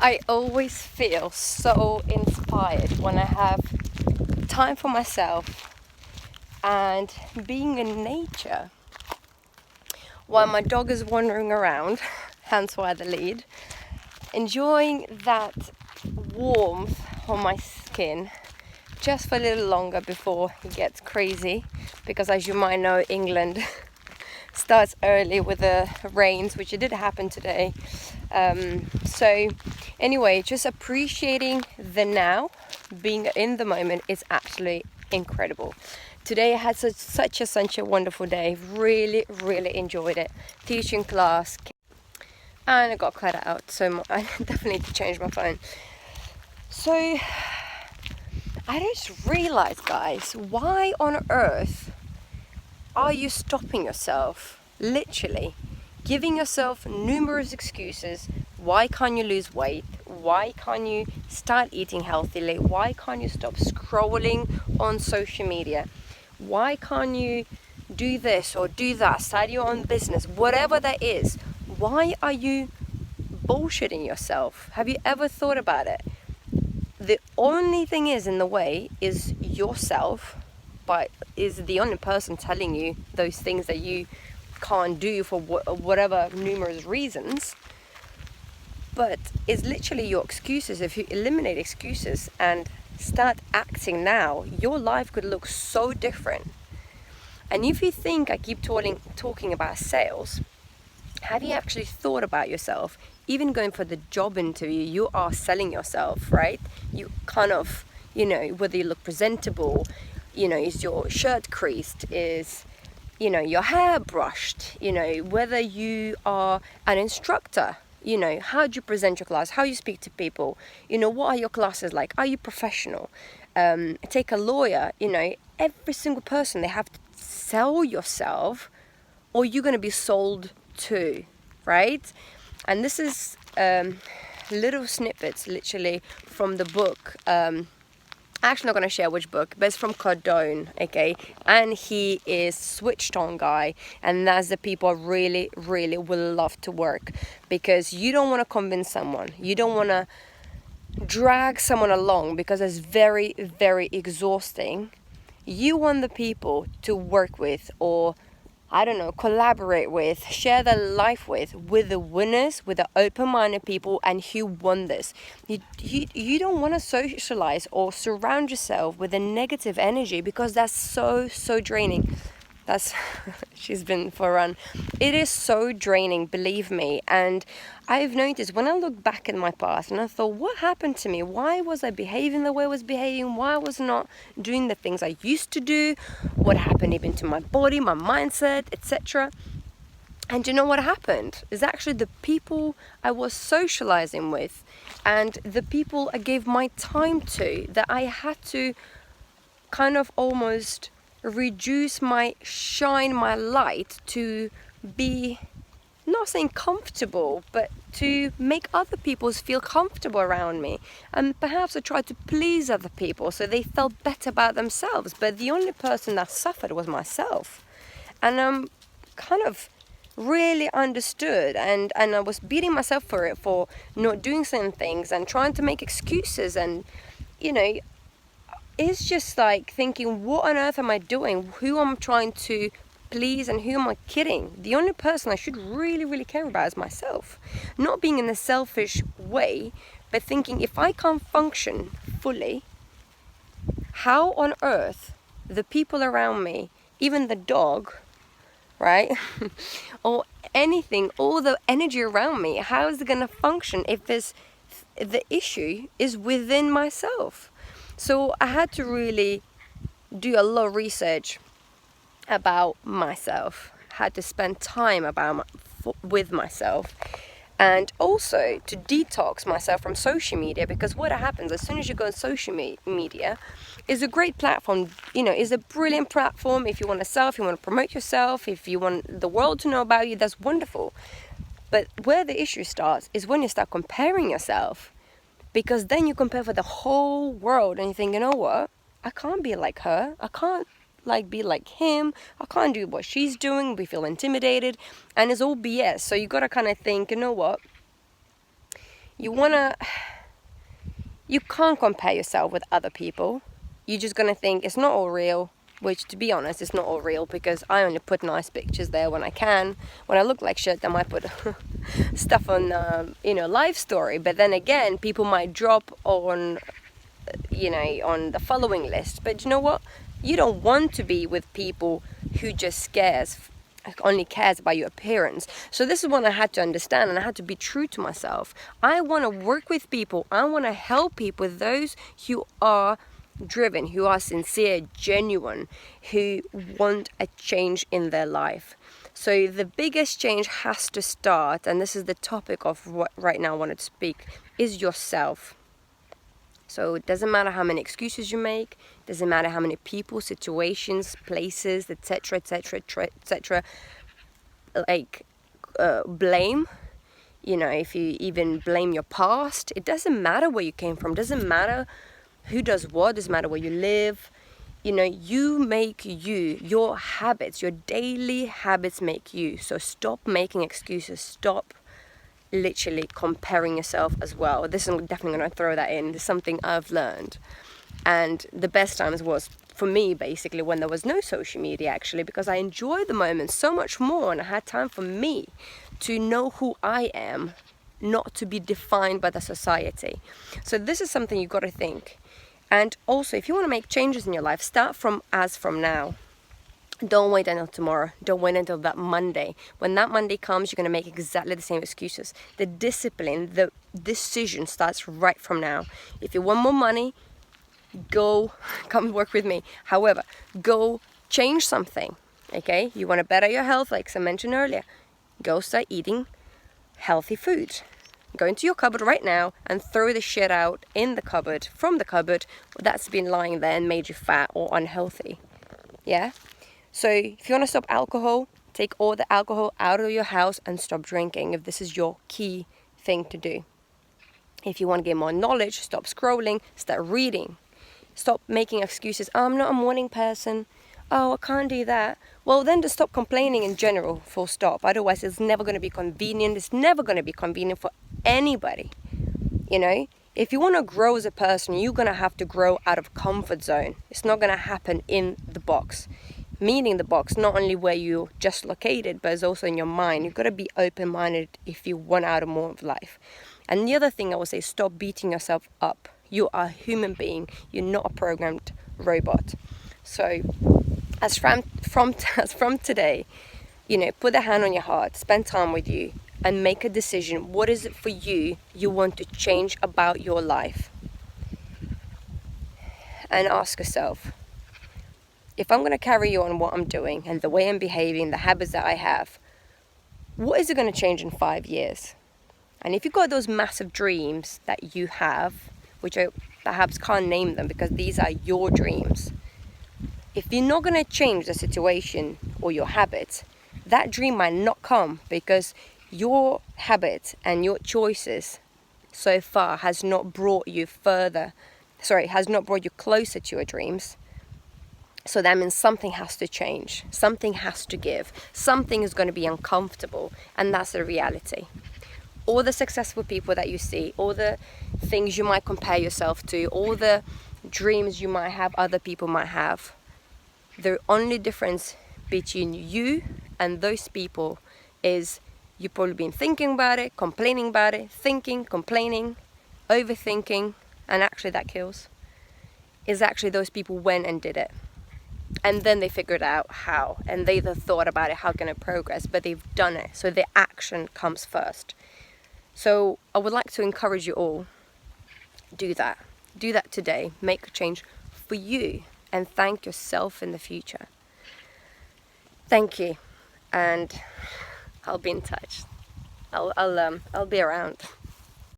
I always feel so inspired when I have time for myself and being in nature while my dog is wandering around, hence why the lead, enjoying that warmth on my skin just for a little longer before he gets crazy, because as you might know, England starts early with the rains, which it did happen today. So anyway, just appreciating the now, being in the moment is absolutely incredible. Today I had such a wonderful day. Really enjoyed it. Teaching class, and I got cut out, so I definitely need to change my phone. So I just realized, guys, why on earth are you stopping yourself? Literally giving yourself numerous excuses. Why can't you lose weight? Why can't you start eating healthily? Why can't you stop scrolling on social media? Why can't you do this or do that? Start your own business, whatever that is. Why are you bullshitting yourself? Have you ever thought about it? The only thing is in the way is yourself, but is the only person telling you those things that you can't do for whatever numerous reasons. But it's literally your excuses. If you eliminate excuses and start acting now, your life could look so different. And if you think I keep talking about sales, have you actually thought about yourself? Even going for the job interview, you are selling yourself, right? You kind of, whether you look presentable, is your shirt creased, is, your hair brushed, whether you are an instructor, how do you present your class, how you speak to people, what are your classes like, are you professional? Take a lawyer, every single person, they have to sell yourself or you're going to be sold to, right? And this is little snippets literally from the book. Actually not going to share which book, but it's from Cardone, okay? And he is switched on guy, and that's the people I really will love to work, because you don't want to convince someone, you don't want to drag someone along, because it's very exhausting. You want the people to work with, or collaborate with, share their life with the winners, with the open-minded people, and who won this. You don't want to socialize or surround yourself with a negative energy, because that's so draining. She's been for a run. It is so draining, believe me. And I've noticed when I look back in my past and I thought, what happened to me? Why was I behaving the way I was behaving? Why was I not doing the things I used to do? What happened even to my body, my mindset, etc.? And you know what happened? Is actually the people I was socializing with and the people I gave my time to, that I had to kind of almost reduce my shine, my light, to be, not saying comfortable, but to make other people feel comfortable around me. And perhaps I tried to please other people so they felt better about themselves, but the only person that suffered was myself. And I'm kind of really understood, and I was beating myself for it, for not doing certain things and trying to make excuses. And it's just like thinking, what on earth am I doing? Who am I trying to please and who am I kidding? The only person I should really care about is myself. Not being in a selfish way, but thinking, if I can't function fully, how on earth the people around me, even the dog, right? or anything, all the energy around me, how is it going to function if the issue is within myself? So I had to really do a lot of research about myself, had to spend time with myself, and also to detox myself from social media, because what happens as soon as you go on social media is a great platform, is a brilliant platform if you want to sell, if you want to promote yourself, if you want the world to know about you, that's wonderful. But where the issue starts is when you start comparing yourself, because then you compare for the whole world and you think, you know what, I can't be like her, I can't be like him, I can't do what she's doing. We feel intimidated, and it's all BS. So you gotta kind of think, you know what, you can't compare yourself with other people. You're just gonna think it's not all real, which, to be honest, it's not all real, because I only put nice pictures there when I can. When I look like shit, I might put stuff on live story, but then again, people might drop on on the following list. But you know what, you don't want to be with people who just only cares about your appearance. So this is what I had to understand, and I had to be true to myself. I want to work with people, I want to help people, those who are driven, who are sincere, genuine, who want a change in their life. So the biggest change has to start, and this is the topic of what right now I wanted to speak, is yourself. So it doesn't matter how many excuses you make, doesn't matter how many people, situations, places, etc., blame. If you even blame your past, it doesn't matter where you came from, doesn't matter who does what, doesn't matter where you live. You make you, your habits, your daily habits make you. So stop making excuses, stop literally comparing yourself as well. This I'm definitely going to throw that in. This is something I've learned. And the best times was, for me, basically when there was no social media, actually, because I enjoyed the moment so much more, and I had time for me to know who I am, not to be defined by the society. So this is something you've got to think. And also, if you want to make changes in your life, start from now. Don't wait until tomorrow. Don't wait until that Monday. When that Monday comes, you're going to make exactly the same excuses. The discipline, the decision starts right from now. If you want more money, come work with me. However, go change something. Okay? You want to better your health, like I mentioned earlier. Go start eating healthy food. Go into your cupboard right now and throw the shit out from the cupboard that's been lying there and made you fat or unhealthy. Yeah? So if you want to stop alcohol, take all the alcohol out of your house and stop drinking, if this is your key thing to do. If you want to get more knowledge, stop scrolling, start reading. Stop making excuses. Oh, I'm not a morning person. Oh, I can't do that. Well, then just stop complaining in general, full stop. Otherwise, it's never going to be convenient. It's never going to be convenient for anybody. If you want to grow as a person, you're going to have to grow out of comfort zone. It's not going to happen in the box. Meaning the box, not only where you're just located, but it's also in your mind. You've got to be open-minded if you want out of more of life. And the other thing I would say, stop beating yourself up. You are a human being. You're not a programmed robot. So as from today, put a hand on your heart, spend time with you, and make a decision. What is it for you want to change about your life? And ask yourself, if I'm going to carry on what I'm doing and the way I'm behaving, the habits that I have, what is it going to change in 5 years? And if you've got those massive dreams that you have, which I perhaps can't name them because these are your dreams, if you're not going to change the situation or your habits, that dream might not come, because your habits and your choices so far has not brought you closer to your dreams. So that means something has to change, something has to give, something is going to be uncomfortable, and that's the reality. All the successful people that you see, all the things you might compare yourself to, all the dreams you might have, other people might have, the only difference between you and those people is you've probably been thinking about it, complaining about it, thinking, complaining, overthinking, and actually that kills, is actually those people went and did it. And then they figured out how, and they thought about it, how can I progress, but they've done it. So the action comes first. So I would like to encourage you all, do that today, make a change for you, and thank yourself in the future. Thank you, and I'll be in touch. I'll be around.